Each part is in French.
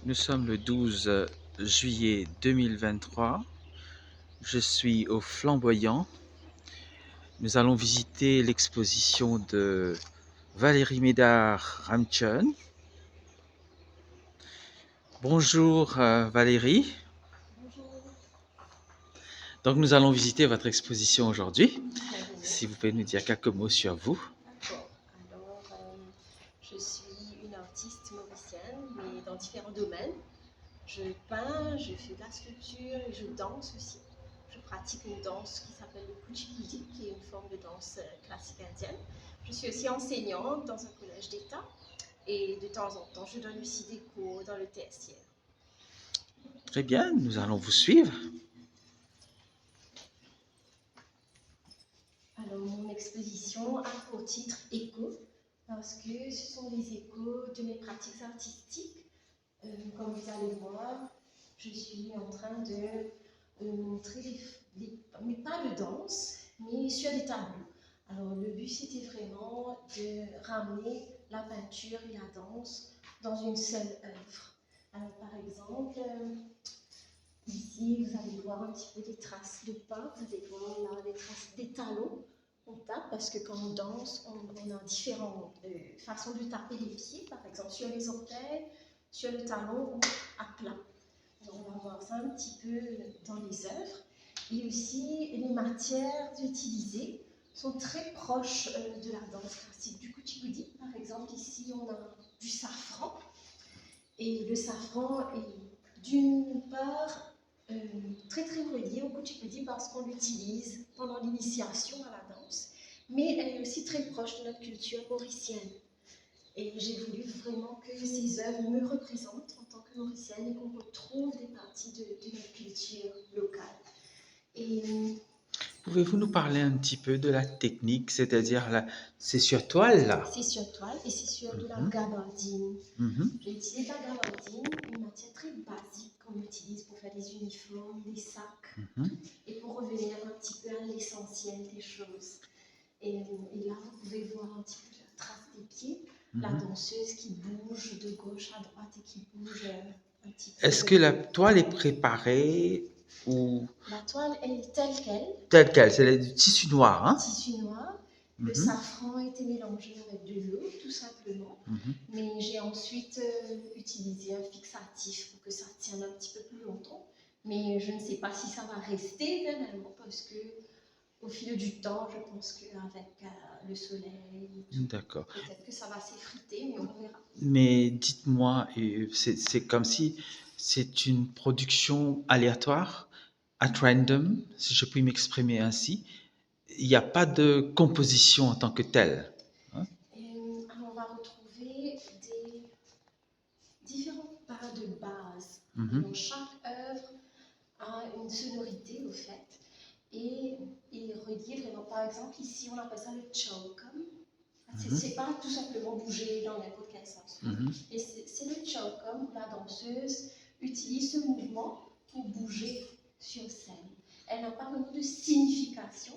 Nous sommes le 12 juillet 2023. Je suis au Flamboyant. Nous allons visiter l'exposition de Valérie Médard-Ramchun. Bonjour Valérie. Bonjour. Donc nous allons visiter votre exposition aujourd'hui. Très bien. Si vous pouvez nous dire quelques mots sur vous. D'accord. Alors, je suis une artiste mauricienne, mais dans différents domaines. Je peins, je fais de la sculpture et je danse aussi. Je pratique une danse qui s'appelle le Kuchipudi, qui est une forme de danse classique indienne. Je suis aussi enseignante dans un collège d'État et de temps en temps, je donne aussi des cours dans le TSR. Très bien, nous allons vous suivre. Alors, mon exposition a pour titre Écho, parce que ce sont des échos de mes pratiques artistiques. Comme vous allez voir, je suis en train de montrer mais pas de danse, mais sur des tableaux. Alors, le but, c'était vraiment de ramener la peinture et la danse dans une seule œuvre. Alors, par exemple, ici, vous allez voir un petit peu des traces de pas, vous allez voir là les traces des talons qu'on tape, parce que quand on danse, on a différentes façons de taper les pieds, par exemple sur les orteils, sur le talon ou à plat. Donc, on va voir ça un petit peu dans les œuvres. Et aussi, les matières utilisées sont très proches de la danse classique du kuchipudi. Par exemple, ici, on a du safran. Et le safran est d'une part très très reliée au kuchipudi parce qu'on l'utilise pendant l'initiation à la danse, mais elle est aussi très proche de notre culture mauricienne. Et j'ai voulu vraiment que ces œuvres me représentent en tant que mauricienne et qu'on retrouve des parties de notre culture locale. Et Pouvez-vous nous parler un petit peu de la technique, c'est-à-dire c'est sur toile là? c'est sur toile et c'est sur de la Mhm. gabardine. Mhm. J'ai utilisé la gabardine, une matière très basique qu'on utilise pour faire des uniformes, des sacs, Mhm. et pour revenir un petit peu à l'essentiel des choses. Et là, vous pouvez voir un petit peu la trace des pieds, la danseuse qui bouge de gauche à droite et qui bouge un petit peu. Est-ce que la toile est préparée ou La toile est telle qu'elle, telle quelle? C'est du tissu noir, hein? tissu noir. Le Mhm. safran a été mélangé avec de l'eau, tout simplement. Mhm. Mais j'ai ensuite utilisé un fixatif pour que ça tienne un petit peu plus longtemps. Mais je ne sais pas si ça va rester éternellement parce que au fil du temps, je pense qu'avec le soleil et tout, D'accord. peut-être que ça va s'effriter, mais on verra. Mais dites-moi, c'est comme si c'est une production aléatoire, at random, si je puis m'exprimer ainsi. Il n'y a pas de composition en tant que telle, hein? Alors on va retrouver des différentes pas de base. Mhm. Alors chaque œuvre a une sonorité au fait et est reliée vraiment. Par exemple, ici on appelle ça le chaukum. C'est pas tout simplement bouger dans n'importe quel sens. Mhm. Et c'est le chaukum où la danseuse utilise ce mouvement pour bouger sur scène. Elle n'a pas vraiment de signification,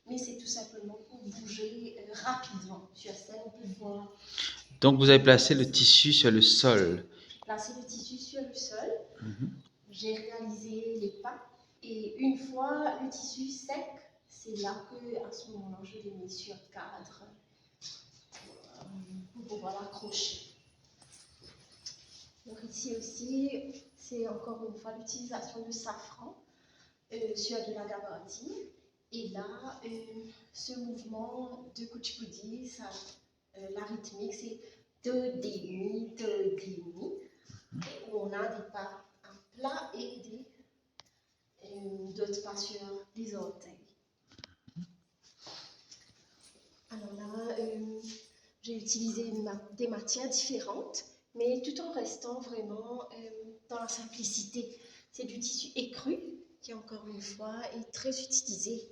mais c'est tout simplement pour bouger rapidement sur scène. On peut voir. Donc vous avez placé le tissu sur le sol. Placer le tissu sur le sol. Mhm. J'ai réalisé les pas et une fois le tissu sec, c'est là que à ce moment-là je l'ai mis sur cadre pour pouvoir l'accrocher. Donc ici aussi, c'est encore une fois l'utilisation de safran sur de la gabardine. Et là, ce mouvement de kuchipudi, la rythmique, c'est do, di, mi, do, di, mi, où on a des pas en plat et d'autres pas sur les orteils. Alors là, j'ai utilisé des matières différentes, mais tout en restant vraiment dans la simplicité. C'est du tissu écru qui, encore une fois, est très utilisé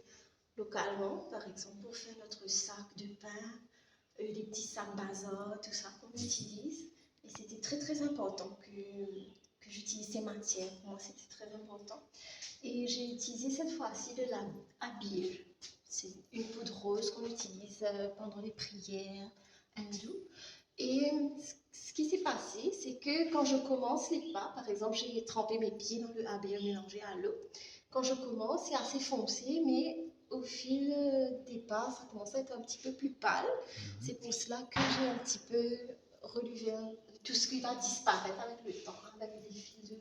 localement, par exemple pour faire notre sac de pain, les petits sacs bazar, tout ça qu'on utilise. Et c'était très très important que j'utilise ces matières. Pour moi, c'était très important. Et j'ai utilisé cette fois-ci de la habile. C'est une poudre rose qu'on utilise pendant les prières hindoues. Et ce qui s'est passé, c'est que quand je commence les pas, par exemple, j'ai trempé mes pieds dans le HBE mélangé à l'eau. Quand je commence, c'est assez foncé, mais au fil des pas, ça commence à être un petit peu plus pâle. C'est pour cela que j'ai un petit peu relevé tout ce qui va disparaître avec le temps, avec des fils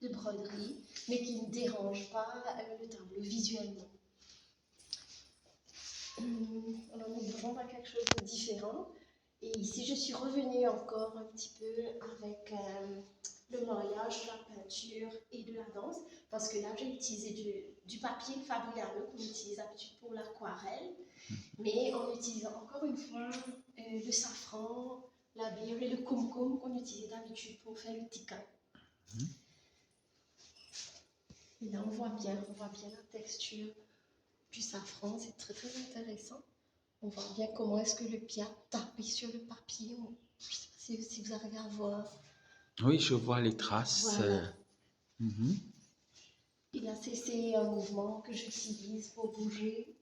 de broderie, mais qui ne dérangent pas le tableau visuellement. On en est vraiment à quelque chose de différent. Et ici, je suis revenue encore un petit peu avec le mariage de la peinture et de la danse, parce que là, j'ai utilisé du papier Fabriano qu'on utilise d'habitude pour l'aquarelle, mais en utilisant encore une fois le safran, la bière et le kumkum qu'on utilisait d'habitude pour faire le tikka. Et là, on voit bien la texture du safran, c'est très très intéressant. On voit bien comment est-ce que le pied a tapé sur le papier. Je ne sais pas si vous arrivez à voir. Oui, je vois les traces. Voilà. Mhm. Et là, c'est un mouvement que j'utilise pour bouger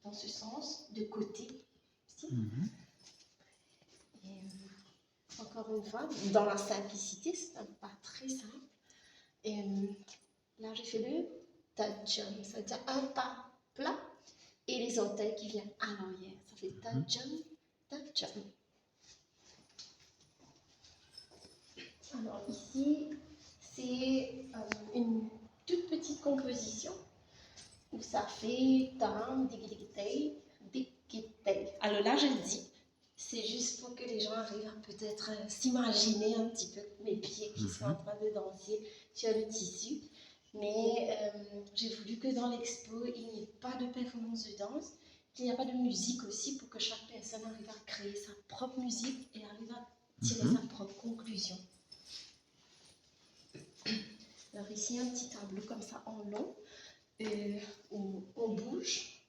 dans ce sens, de côté. Ici. Mhm. Et, encore une fois, dans la simplicité, c'est un pas très simple. Et là, j'ai fait le touch jump, c'est-à-dire un pas plat et les orteils qui viennent à l'arrière. Ça fait touch jump, touch jump. Alors ici, c'est une toute petite composition où ça fait tam, digitei, digitei. Alors là, je dis, c'est juste pour que les gens arrivent à peut-être s'imaginer un petit peu mes pieds qui sont en train de danser sur le tissu. Mais j'ai voulu que dans l'expo, il n'y ait pas de performance de danse, qu'il n'y ait pas de musique aussi pour que chaque personne arrive à créer sa propre musique et arrive à tirer sa propre conclusion. Alors ici, un petit tableau comme ça en long, où on bouge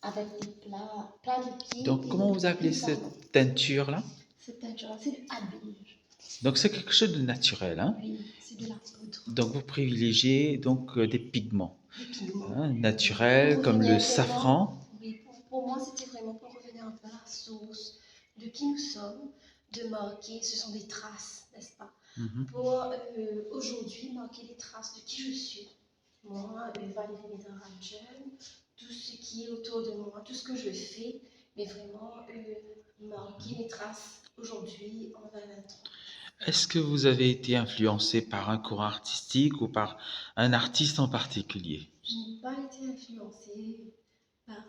avec des plats de pieds. Donc, comment vous appelez cette teinture-là? Cette teinture-là, c'est du habillage. Donc, c'est quelque chose de naturel, hein? Oui, c'est de la poudre. Donc, vous privilégiez donc des pigments Des pigments. naturels comme le safran. Oui, pour moi, c'était vraiment pour revenir un peu à la source de qui nous sommes, de marquer, ce sont des traces, n'est-ce pas? Pour aujourd'hui marquer les traces de qui je suis. Moi, Valérie Médard-Ranchen, tout ce qui est autour de moi, tout ce que je fais, mais vraiment marquer mes traces aujourd'hui en 2020. Est-ce que vous avez été influencé par un courant artistique ou par un artiste en particulier? Je n'ai pas été influencée par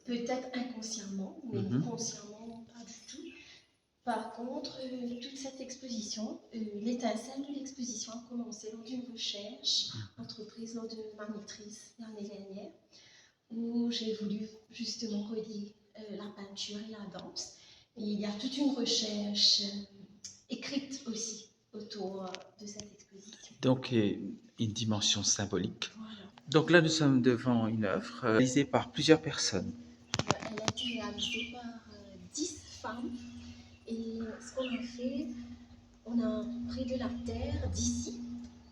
peut-être inconsciemment, mais consciemment pas du tout. Par contre, toute cette exposition, l'étincelle de l'exposition a commencé lors d'une recherche entreprise lors de ma maîtrise l'année dernière, où j'ai voulu justement relier la peinture et la danse. Et il y a toute une recherche écrite aussi autour de cette exposition. Donc, une dimension symbolique. Voilà. Donc là, nous sommes devant une œuvre réalisée par plusieurs personnes. Elle a été réalisée par 10 femmes. Et ce qu'on a fait, on a pris de la terre d'ici,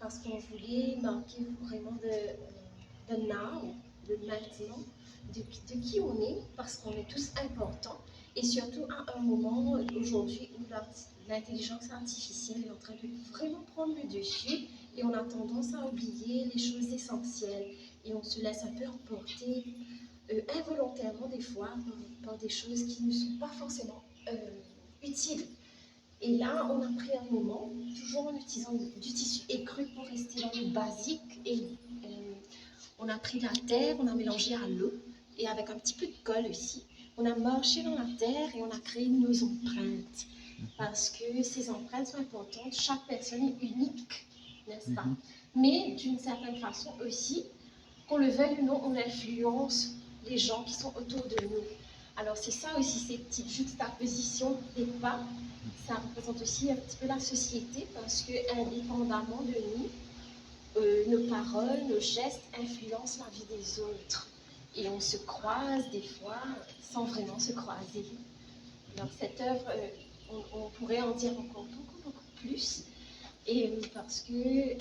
parce qu'on voulait marquer vraiment de now, de maintenant, de qui on est, parce qu'on est tous importants, et surtout à un moment aujourd'hui où l'intelligence artificielle est en train de vraiment prendre le dessus, et on a tendance à oublier les choses essentielles, et on se laisse un peu emporter involontairement des fois par des choses qui ne sont pas forcément utiles. Et là, on a pris un moment, toujours en utilisant du tissu écru pour rester dans le basique. Et on a pris la terre, on a mélangé à l'eau, et avec un petit peu de colle aussi. On a marché dans la terre et on a créé nos empreintes. Parce que ces empreintes sont importantes, chaque personne est unique, n'est-ce pas? Mais d'une certaine façon aussi, qu'on le veuille ou non, on influence les gens qui sont autour de nous. Alors c'est ça aussi, ces petites juxtapositions des pas, ça représente aussi un petit peu la société, parce que indépendamment de nous, nos paroles, nos gestes influencent la vie des autres. Et on se croise des fois sans vraiment se croiser. Alors cette œuvre, on pourrait en dire encore beaucoup plus, et parce que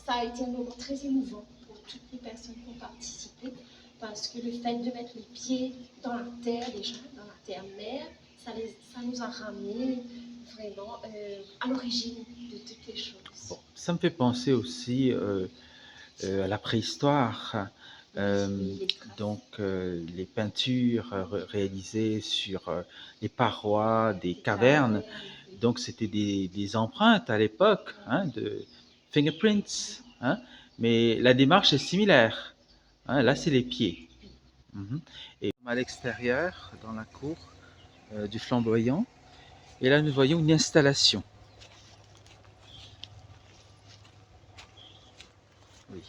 ça a été un moment très émouvant pour toutes les personnes qui ont participé, parce que le fait de mettre les pieds dans la terre déjà, dans la terre-mère, ça nous a ramené vraiment à l'origine de toutes les choses. Bon, ça me fait penser aussi à la préhistoire. Les traces. Donc, les peintures réalisées sur les parois des cavernes. Oui. Donc, c'était des empreintes à l'époque, hein, de fingerprints. Hein, mais la démarche est similaire. Hein, là, c'est les pieds. Mhm. Et à l'extérieur, dans la cour du flamboyant, et là, nous voyons une installation. Oui.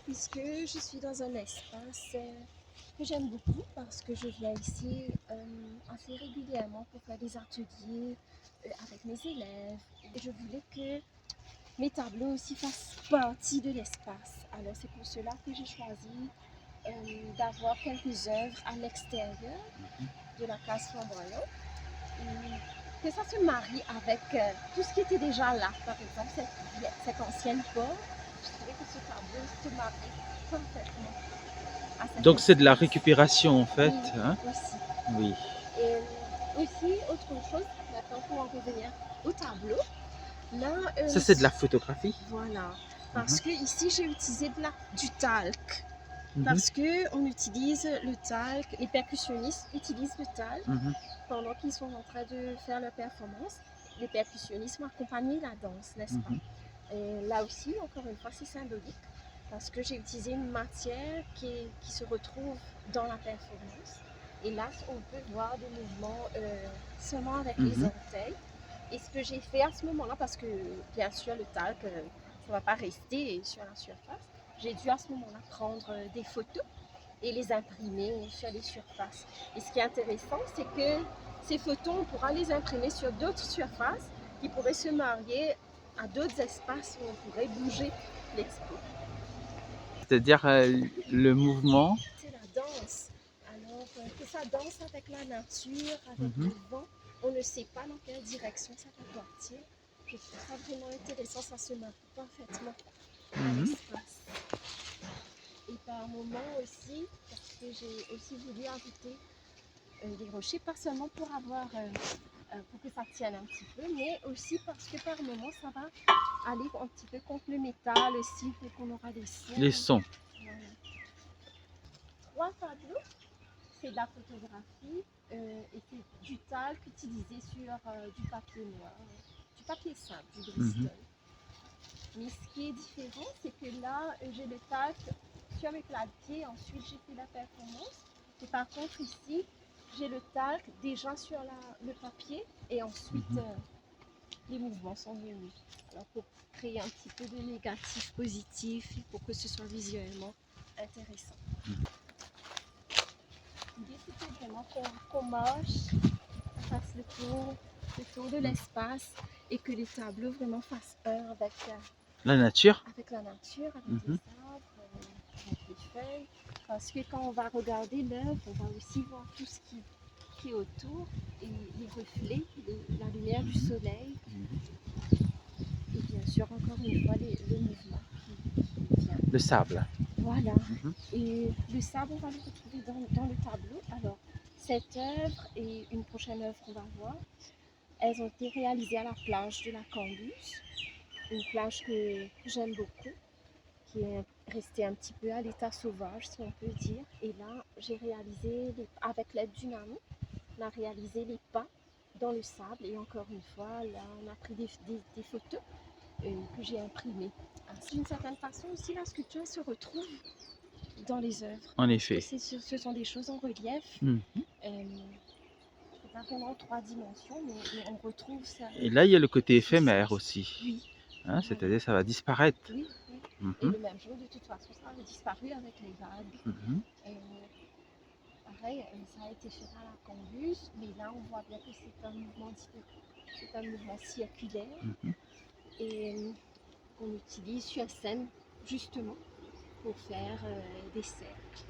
Puisque je suis dans un espace que j'aime beaucoup parce que je viens ici assez régulièrement pour faire des ateliers avec mes élèves. Et je voulais que mes tableaux aussi fassent partie de l'espace. Alors c'est pour cela que j'ai choisi d'avoir quelques œuvres à l'extérieur de la classe flamboyante. Que ça se marie avec tout ce qui était déjà là. Par exemple, cette ancienne porte, je trouvais que ce tableau se mariait parfaitement à cette Donc, c'est de la espace. récupération, en fait. Oui, Hein? aussi. Oui. Et aussi, autre chose, maintenant pour en revenir au tableau, là... Ça, c'est de la photographie. Voilà. Parce que ici, j'ai utilisé du talc. Mhm. Parce qu'on utilise le talc, les percussionnistes utilisent le talc Mhm. pendant qu'ils sont en train de faire leur performance. Les percussionnistes vont accompagner la danse, n'est-ce pas? Mhm. Et là aussi, encore une fois, c'est symbolique parce que j'ai utilisé une matière qui se retrouve dans la performance. Et là, on peut voir des mouvements seulement avec les Mhm. orteils. Et ce que j'ai fait à ce moment-là, parce que bien sûr, le talc, ça ne va pas rester sur la surface, j'ai dû à ce moment-là prendre des photos et les imprimer sur les surfaces. Et ce qui est intéressant, c'est que ces photos, on pourra les imprimer sur d'autres surfaces qui pourraient se marier à d'autres espaces où on pourrait bouger l'expo. C'est-à-dire le mouvement. C'est la danse. Alors que ça danse avec la nature, avec Mhm. le vent, on ne sait pas dans quelle direction ça va partir. Je trouve ça vraiment intéressant, ça se marie parfaitement à Mhm. l'espace. Et par moments aussi, parce que j'ai aussi voulu ajouter des rochers, pas seulement pour avoir pour que ça tienne un petit peu, mais aussi parce que par moments ça va aller un petit peu contre le métal aussi, et qu'on aura des sons. Les sons. Voilà. 3 tableaux, c'est de la photographie et c'est du talc utilisé sur du papier noir, du papier simple, du Mhm. Bristol. Mais ce qui est différent, c'est que là, j'ai le talc sur mes claviers, ensuite j'ai fait la performance. Et par contre, ici, j'ai le talc déjà sur le papier et ensuite les mouvements sont venus. Alors pour créer un petit peu de négatif positif et pour que ce soit visuellement intéressant. L'idée c'était vraiment qu'on marche, qu'on fasse le tour de l'espace et que les tableaux vraiment fassent un La nature. avec la nature, avec Mhm. les arbres, avec les feuilles. Parce que quand on va regarder l'œuvre, on va aussi voir tout ce qui est autour et les reflets, la lumière du soleil. Et bien sûr, encore une fois, le mouvement qui vient. Le sable. Voilà. Mhm. Et le sable, on va le retrouver dans le tableau. Alors, cette œuvre et une prochaine œuvre qu'on va voir, elles ont été réalisées à la plage de la Cambus, une plage que j'aime beaucoup, qui est restée un petit peu à l'état sauvage, si on peut dire. Et là, j'ai réalisé, avec l'aide d'une amie, on a réalisé les pas dans le sable. Et encore une fois, là, on a pris des photos que j'ai imprimées. D'une certaine façon aussi, la sculpture se retrouve dans les œuvres. En Parce que effet. ce sont des choses en relief. Mhm. C'est pas vraiment en 3 dimensions, mais on retrouve ça. Et là, il y a le côté Ici, éphémère aussi. oui. Hein, Voilà. c'est-à-dire ça va disparaître. Oui, oui. Et Mhm. le même jour, de toute façon, ça a disparu avec les vagues. Mhm. Pareil, ça a été fait à la Cambus, mais là, on voit bien que c'est un mouvement différent. C'est un mouvement circulaire Mhm. et qu'on utilise sur scène justement pour faire des cercles.